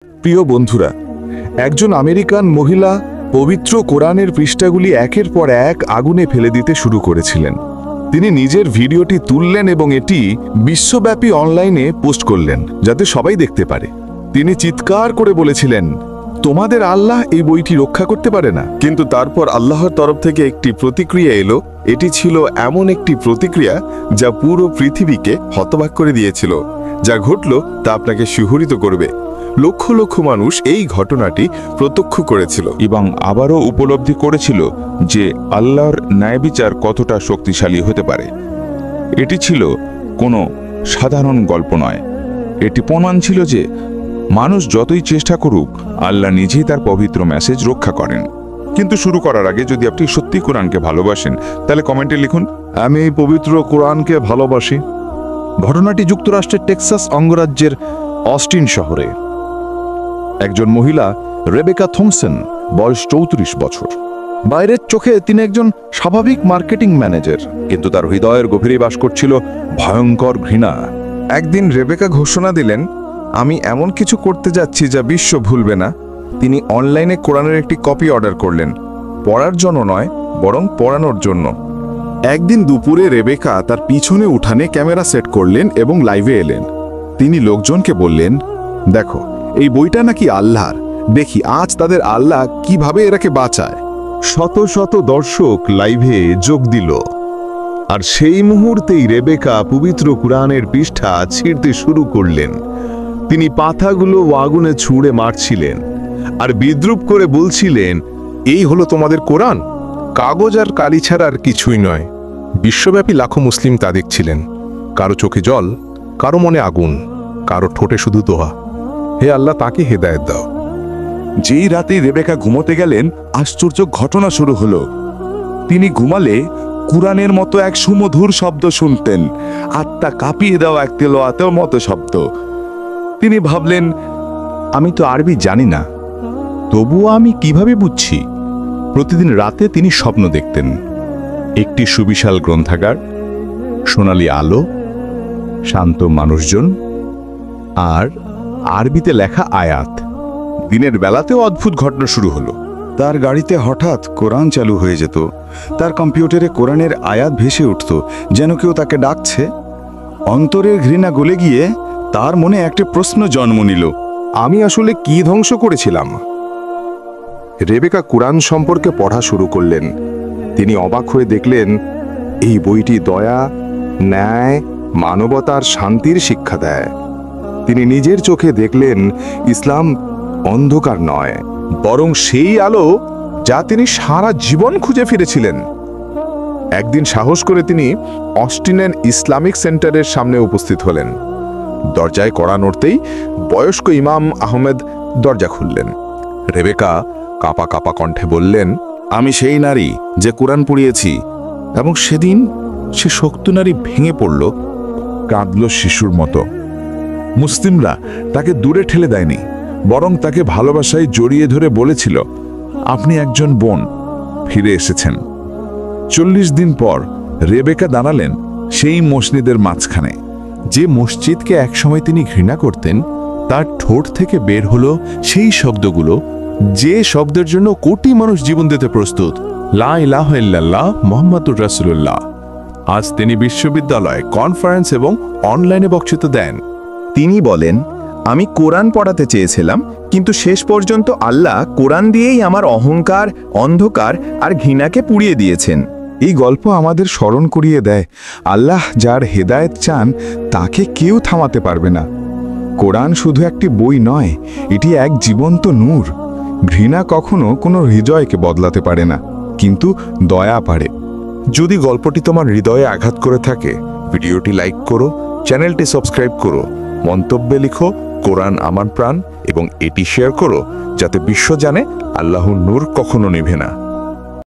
প্রিয় বন্ধুরা, একজন আমেরিকান মহিলা পবিত্র কোরআনের পৃষ্ঠাগুলি একের পর এক আগুনে ফেলে দিতে শুরু করেছিলেন। তিনি নিজের ভিডিওটি তুললেন এবং এটি বিশ্বব্যাপী অনলাইনে পোস্ট করলেন যাতে সবাই দেখতে পারে। তিনি চিৎকার করে বলেছিলেন, তোমাদের আল্লাহ এই বইটি রক্ষা করতে পারে না। কিন্তু তারপর আল্লাহর তরফ থেকে একটি প্রতিক্রিয়া এলো। এটি ছিল এমন একটি প্রতিক্রিয়া যা পুরো পৃথিবীকে হতবাক করে দিয়েছিল। যা ঘটল তা আপনাকে শিহরিত করবে। লক্ষ লক্ষ মানুষ এই ঘটনাটি প্রত্যক্ষ করেছিল এবং আবারও উপলব্ধি করেছিল যে আল্লাহর ন্যায়বিচার কতটা শক্তিশালী হতে পারে। এটি ছিল কোনো সাধারণ গল্প নয়, এটি প্রমাণ ছিল যে মানুষ যতই চেষ্টা করুক, আল্লাহ নিজেই তার পবিত্র মেসেজ রক্ষা করেন। কিন্তু শুরু করার আগে যদি আপনি সত্যি কোরআনকে ভালোবাসেন তাহলে কমেন্টে লিখুন, আমি এই পবিত্র কোরআনকে ভালোবাসি। ঘটনাটি যুক্তরাষ্ট্রের টেক্সাস অঙ্গরাজ্যের অস্টিন শহরে। একজন মহিলা রেবেকা থমসন, বয়স 34 বছর। বাইরের চোখে তিনি একজন স্বাভাবিক মার্কেটিং ম্যানেজার, কিন্তু তার হৃদয়ের গভীরে বাস করছিল ভয়ঙ্কর ঘৃণা। একদিন রেবেকা ঘোষণা দিলেন, আমি এমন কিছু করতে যাচ্ছি যা বিশ্ব ভুলবে না। তিনি অনলাইনে কোরআনের একটি কপি অর্ডার করলেন, পড়ার জন্য নয় বরং পড়ানোর জন্য। একদিন দুপুরে রেবেকা তার পিছনে উঠানে ক্যামেরা সেট করলেন এবং লাইভে এলেন। তিনি লোকজনকে বললেন, দেখো এই বইটা নাকি আল্লাহর, দেখি আজ তাদের আল্লাহ কিভাবে এরাকে বাঁচায়। শত শত দর্শক লাইভে যোগ দিল, আর সেই মুহূর্তেই রেবেকা পবিত্র কুরআনের পৃষ্ঠা ছিঁড়তে শুরু করলেন। তিনি পাতাগুলো আগুনে ছুঁড়ে মারছিলেন আর বিদ্রুপ করে বলছিলেন, এই হলো তোমাদের কোরআন, কাগজ আর কালি ছাড়া আর কিছুই নয়। বিশ্বব্যাপী লাখো মুসলিম তা দেখছিলেন, কারো চোখে জল, কারো মনে আগুন, কারো ঠোঁটে শুধু দোয়া, হে আল্লাহ তাকে হেদায়েত দাও। যেই রাতে রেবেকা ঘুমোতে গেলেন, আশ্চর্য ঘটনা শুরু হলো। তিনি ঘুমালে কুরআনের মতো এক সুমধুর শব্দ শুনতেন, আত্মা কাঁপিয়ে দেওয়া এক তেলাওয়াতের মতো শব্দ। তিনি ভাবলেন, আমি তো আরবি জানি না, তবুও আমি কিভাবে বুঝছি? প্রতিদিন রাতে তিনি স্বপ্ন দেখতেন, একটি সুবিশাল গ্রন্থাগার, সোনালি আলো, শান্ত মানুষজন আর আরবিতে লেখা আয়াত। দিনের বেলাতেও অদ্ভুত ঘটনা শুরু হলো। তার গাড়িতে হঠাৎ কোরআন চালু হয়ে যেত, তার কম্পিউটারে কোরআনের আয়াত ভেসে উঠত, যেন কেউ তাকে ডাকছে। অন্তরের ঘৃণা গলে গিয়ে তার মনে একটা প্রশ্ন জন্ম নিল, আমি আসলে কি ধ্বংস করেছিলাম? রেবেকা কুরআন সম্পর্কে পড়া শুরু করলেন। তিনি অবাক হয়ে দেখলেন, এই বইটি দয়া, ন্যায়, মানবতার শান্তির শিক্ষা দেয়। তিনি নিজের চোখে দেখলেন, ইসলাম অন্ধকার নয়, বরং সেই আলো যা তিনি সারা জীবন খুঁজে ফিরেছিলেন। একদিন সাহস করে তিনি অস্টিনের ইসলামিক সেন্টারের সামনে উপস্থিত হলেন। দরজায় কড়া নড়তেই বয়স্ক ইমাম আহমেদ দরজা খুললেন। রেবেকা কাঁপা কাঁপা কণ্ঠে বললেন, আমি সেই নারী যে কোরআন পড়িয়েছি। এবং সেদিন সে শক্ত নারী ভেঙে পড়ল, কাঁদল শিশুর মতো। মুসলিমরা তাকে দূরে ঠেলে দেয়নি, বরং তাকে ভালোবাসায় জড়িয়ে ধরে বলেছিল, আপনি একজন বোন, ফিরে এসেছেন। 40 দিন পর রেবেকা দাঁড়ালেন সেই মসজিদের মাঝখানে। যে মসজিদকে একসময় তিনি ঘৃণা করতেন, তার ঠোঁট থেকে বের হলো সেই শব্দগুলো যে শব্দের জন্য কোটি মানুষ জীবন দিতে প্রস্তুত, লা ইলাহা ইল্লাল্লাহ মুহাম্মাদুর রাসূলুল্লাহ। আজ তিনি বিশ্ববিদ্যালয়, কনফারেন্স এবং অনলাইনে বক্তৃতা দেন। তিনি বলেন, আমি কোরআন পড়াতে চেয়েছিলাম, কিন্তু শেষ পর্যন্ত আল্লাহ কোরআন দিয়েই আমার অহংকার, অন্ধকার আর ঘৃণাকে পুড়িয়ে দিয়েছেন। এই গল্প আমাদের স্মরণ করিয়ে দেয়, আল্লাহ যার হেদায়েত চান তাকে কেউ থামাতে পারবে না। কোরআন শুধু একটি বই নয়, এটি এক জীবন্ত নূর। ঘৃণা কখনো কোনো হৃদয়কে বদলাতে পারে না, কিন্তু দয়া পারে। যদি গল্পটি তোমার হৃদয়ে আঘাত করে থাকে, ভিডিওটি লাইক করো, চ্যানেলটি সাবস্ক্রাইব করো, মন্তব্যে লিখো কোরআন আমার প্রাণ এবং এটি শেয়ার করো, যাতে বিশ্ব জানে আল্লাহর নূর কখনো নিভে না।